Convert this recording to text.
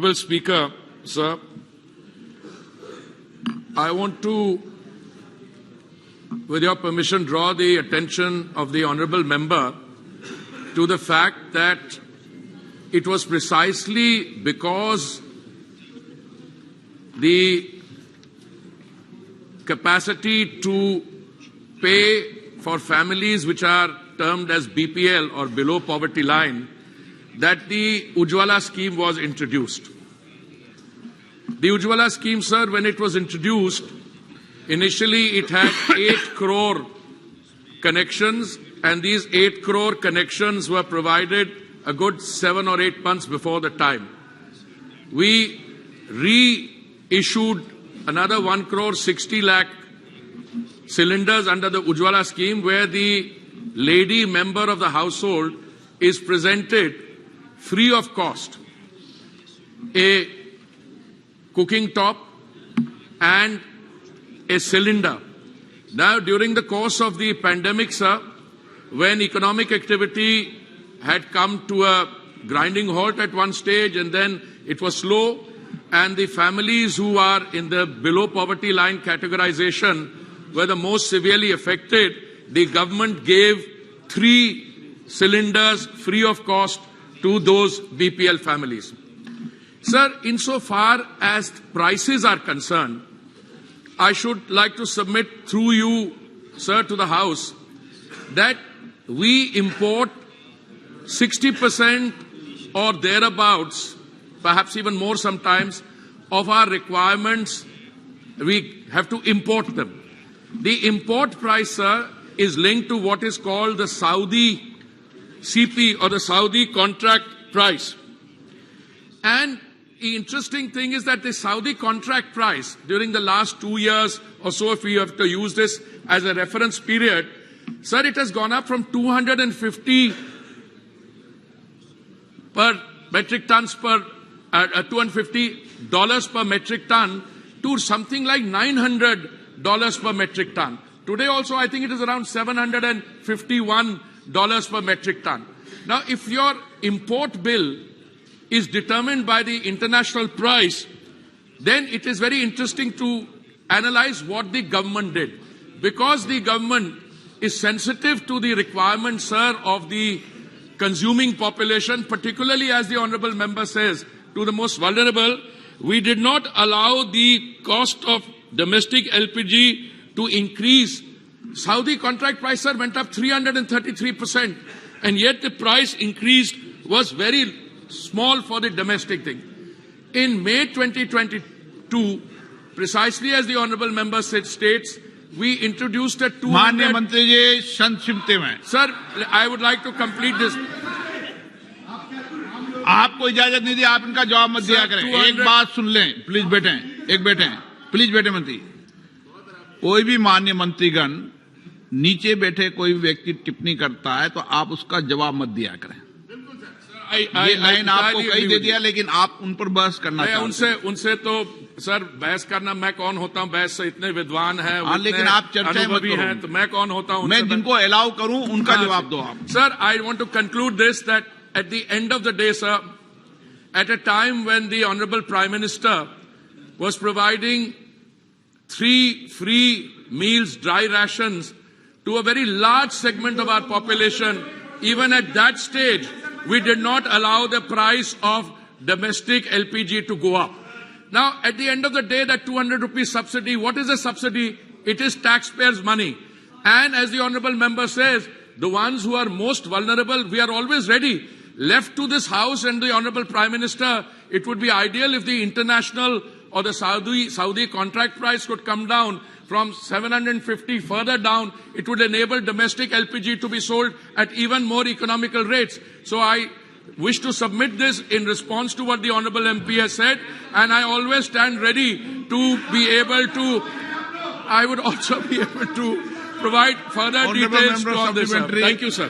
Honorable Speaker, sir, I want to, with your permission, draw the attention of the Honorable Member to the fact that it was precisely because the capacity to pay for families which are termed as BPL or below poverty line that the Ujjwala scheme was introduced. The Ujjwala scheme, sir, when it was introduced, initially it had 8 crore connections, and these 8 crore connections were provided a good 7 or 8 months before the time. We reissued another 1 crore 60 lakh cylinders under the Ujjwala scheme, where the lady member of the household is presented free of cost a cooking top and a cylinder. Now, during the course of the pandemic, sir, when economic activity had come to a grinding halt at one stage and then it was slow, and the families who are in the below poverty line categorization were the most severely affected, the government gave 3 cylinders free of cost to those BPL families. Sir, insofar as prices are concerned, I should like to submit through you, sir, to the House that we import 60% or thereabouts, perhaps even more sometimes, of our requirements. We have to import them. The import price, sir, is linked to what is called the Saudi CP or the Saudi contract price. And the interesting thing is that the Saudi contract price during the last 2 years or so, if we have to use this as a reference period, sir, it has gone up from 250 per metric tons per $250 per metric ton to something like $900 per metric ton. Today also I think it is around $751 per metric ton. Now, if your import bill is determined by the international price, then it is very interesting to analyze what the government did. Because the government is sensitive to the requirements, sir, of the consuming population, particularly, as the Honourable Member says, to the most vulnerable, we did not allow the cost of domestic LPG to increase. Saudi contract price, sir, went up 333%, and yet the price increased was very small for the domestic thing. In May 2022, precisely as the Honourable Member states, we introduced a 200... Sir, I would like to complete this. आपको इजाजत नहीं दी, आप इनका जवाब मत दिया करें। एक बात सुन लें, प्लीज बैठें, प्लीज बैठे मंत्री। कोई भी माननीय मंत्रीगण नीचे बैठे कोई व्यक्ति टिप्पणी करता है तो आप उसका जवाब मत दिया करें। ये लाइन आपको कही दे दिया, लेकिन आप उन पर बहस करना चाहते हैं। उनसे तो सर बहस करना, मैं कौन होता हूं बहस से, इतने विद्वान हैं, लेकिन आप चर्चा मत करो, तो मैं कौन होता हूं? मैं जिनको अलाउ करूं उनका जवाब दो आप। Sir, I want to conclude this that at the end of the day, sir, at a time when the Honourable Prime Minister was providing 3 free meals, dry rations, to a very large segment of our population, even at that stage, we did not allow the price of domestic LPG to go up. Now, at the end of the day, that 200 rupees subsidy, what is a subsidy? It is taxpayers' money. And as the Honourable Member says, the ones who are most vulnerable, we are always ready. Left to this House and the Honourable Prime Minister, it would be ideal if the international or the Saudi contract price could come down from 750 further down. It would enable domestic LPG to be sold at even more economical rates. So I wish to submit this in response to what the Honourable MP has said, and I always stand ready to be able to, I would also be able to provide further details on this. Thank you, sir.